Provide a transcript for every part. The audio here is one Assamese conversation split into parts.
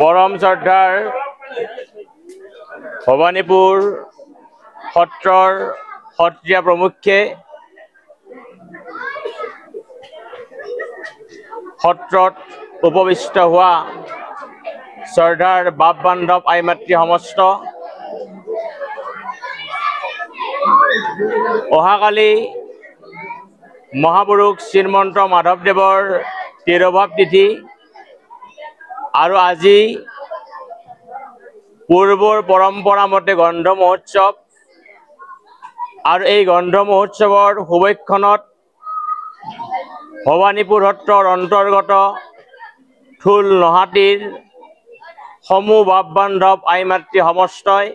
পৰম শ্ৰদ্ধাৰ ভৱানীপুৰ সত্ৰৰ সত্ৰীয়া প্ৰমুখ্যে সত্ৰত উপবিষ্ট হোৱা শ্ৰদ্ধাৰ বাপ বান্ধৱ আই মাতৃ সমস্ত অহাকালি মহাপুৰুষ শ্ৰীমন্ত মাধৱদেৱৰ তিৰোভাৱ তিথি আৰু আজি পূৰ্বৰ পৰম্পৰা মতে গন্ধ মহোৎসৱ আৰু এই গন্ধ মহোৎসৱৰ শুভক্ষণত ভৱানীপুৰ সত্ৰৰ অন্তৰ্গত ঠোল নহাটিৰ সমূহ বাপ বান্ধৱ আই মাতৃ সমস্তই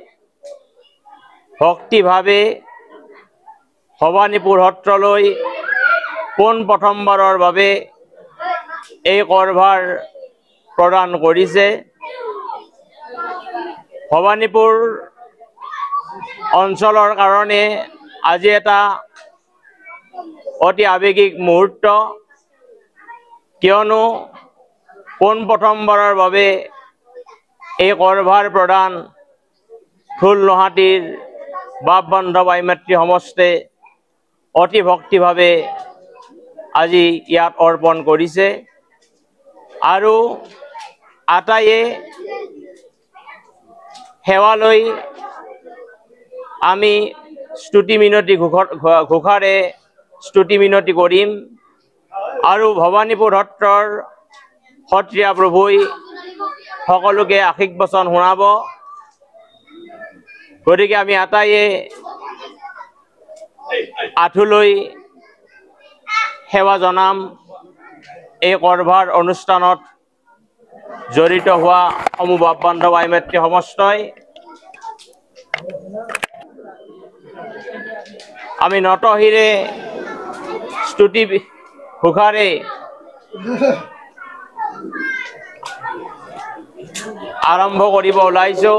ভক্তিভাৱে ভৱানীপুৰ সত্ৰলৈ পোন প্ৰথমবাৰৰ বাবে এই কৰভাৰ প্ৰদান কৰিছে। ভৱানীপুৰ অঞ্চলৰ কাৰণে আজি এটা অতি আৱেগিক মুহূৰ্ত, কিয়নো পোন প্ৰথমবাৰৰ বাবে এই কৰভাৰ প্ৰদান ঠোল নহাটিৰ বাপ বান্ধৱ আই মাতৃ সমস্তে অতি ভক্তিভাৱে আজি ইয়াত অৰ্পণ কৰিছে আৰু আটাইয়ে সেৱালৈ আমি স্তুতি মিনতি ঘোষাৰে স্তুতি মিনতি কৰিম আৰু ভৱানীপুৰ সত্ৰৰ সত্ৰীয়া প্ৰভুই সকলোকে আশীষ বচন শুনাব। গতিকে আমি আটাইয়ে আঠুলৈ সেৱা জনাম। এই কৰভাৰ অনুষ্ঠানত জড়িত হোৱা সমূহ বাপ বান্ধৱ আই মাতৃ সমস্তই আমি নতশিৰে স্তুতি ঘোষাৰে আৰম্ভ কৰিব ওলাইছো।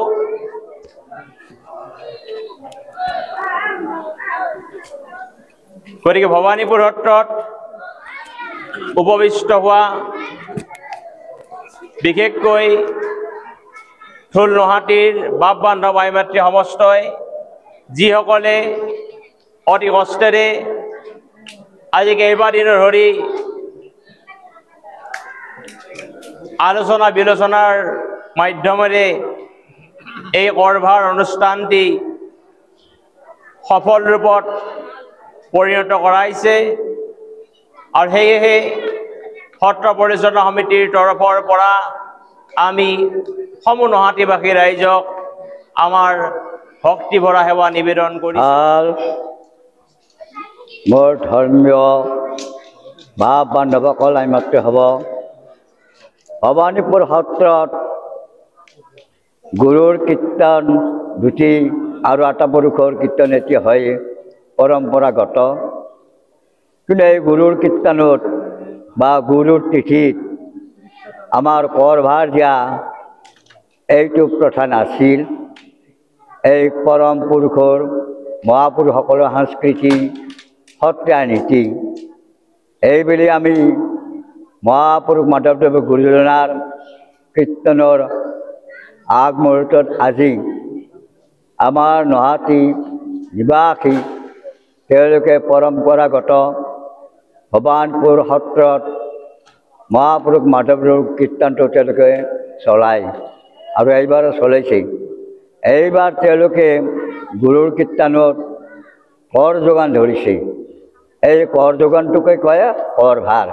গতিকে ভৱানীপুৰ সত্ৰত উপবিষ্ট হোৱা বিশেষকৈ ঠোল নহাটিৰ বাপ বান্ধৱ আই মাতৃ সমস্তই যিসকলে অতি কষ্টেৰে আজি কেইবাদিনৰ ধৰি আলোচনা বিলোচনাৰ মাধ্যমেৰে এই কৰভাৰ অনুষ্ঠানটি সফল ৰূপত পৰিণত কৰাইছে আৰু সেয়েহে সত্ৰ পৰিচালনা সমিতিৰ তৰফৰ পৰা আমি সমূহ নহাটীবাসী ৰাইজক আমাৰ ভক্তি ভৰা সেৱা নিবেদন কৰিছোঁ। মোৰ ধৰ্মীয় ভাৱ বান্ধৱসকল এইমাত্ৰ হ'ব ভৱানীপুৰ সত্ৰত গুৰুৰ কীৰ্তন ধুতি আৰু আটাপুৰুষৰ কীৰ্তন এটি হয় পৰম্পৰাগত। কিন্তু এই গুৰুৰ কীৰ্তনত বা গুৰুৰ তিথিত আমাৰ কৰভাৰ দিয়া এইটো প্ৰথা নাছিল। এই পৰম পুৰুষৰ মহাপুৰুষসকলৰ সংস্কৃতি সত্ৰীয়া নীতি এইবুলি আমি মহাপুৰুষ মাধৱদেৱ গুৰুজনাৰ কীৰ্তনৰ আগমুহূৰ্তত আজি আমাৰ নহাটী নিবাসী তেওঁলোকে পৰম্পৰাগত ভৱানীপুৰ সত্ৰত মহাপুৰুষ মাধৱদেৱৰ কীৰ্তনটো তেওঁলোকে চলায় আৰু এইবাৰো চলাইছে। এইবাৰ তেওঁলোকে গুৰুৰ কীৰ্তনত কৰ যোগান ধৰিছে। এই কৰ যোগানটোকে কয় কৰভাৰ।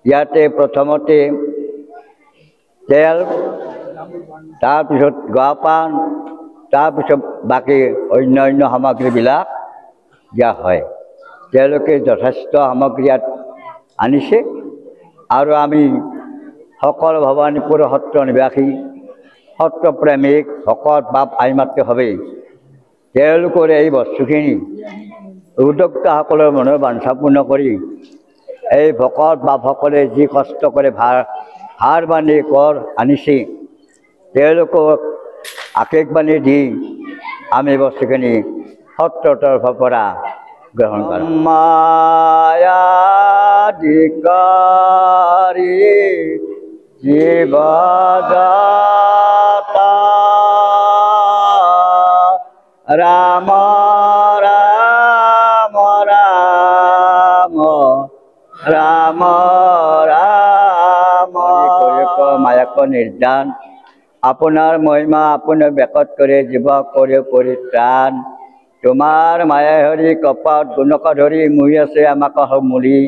ইয়াতে প্ৰথমতে তেল, তাৰপিছত গুৱাপান, তাৰপিছত বাকী অন্যান্য সামগ্ৰীবিলাক দিয়া হয়। তেওঁলোকে যথেষ্ট সামগ্ৰী ইয়াত আনিছে আৰু আমি সকলো ভৱানীপুৰ সত্ৰ নিবাসী সত্ৰপ্ৰেমিক ভকত বাপ আইমাতৃ হবে তেওঁলোকৰ এই বস্তুখিনি উদ্যোক্তাসকলৰ মনৰ বাঞ্ছা পূৰ্ণ কৰি এই ভকত বাপসকলে যি কষ্ট কৰে ভাৰ বান্ধি কৰ আনিছে তেওঁলোকক আশীষ বাণী দি আমি বস্তুখিনি সত্ৰৰ তৰফৰ পৰা গ্ৰহণ কৰোঁ। মায়াধিকাৰী জীবদাতা ৰাম ৰাম ৰাম ৰাম ৰাম মায়াক নিৰ্দান আপোনাৰ মহিমা আপোনাৰ বেকত কৰে জীৱ কৰে পৰিত্ৰাণ তোমাৰ মায়া হৰি কপাত গুণক ধৰি মুহি আছে আমাক মূলি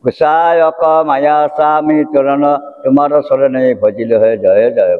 গোসাঁয়ক মায়া স্বামী চৰণ তোমাৰ চৰণে ভজিলো হয় জয় জয়।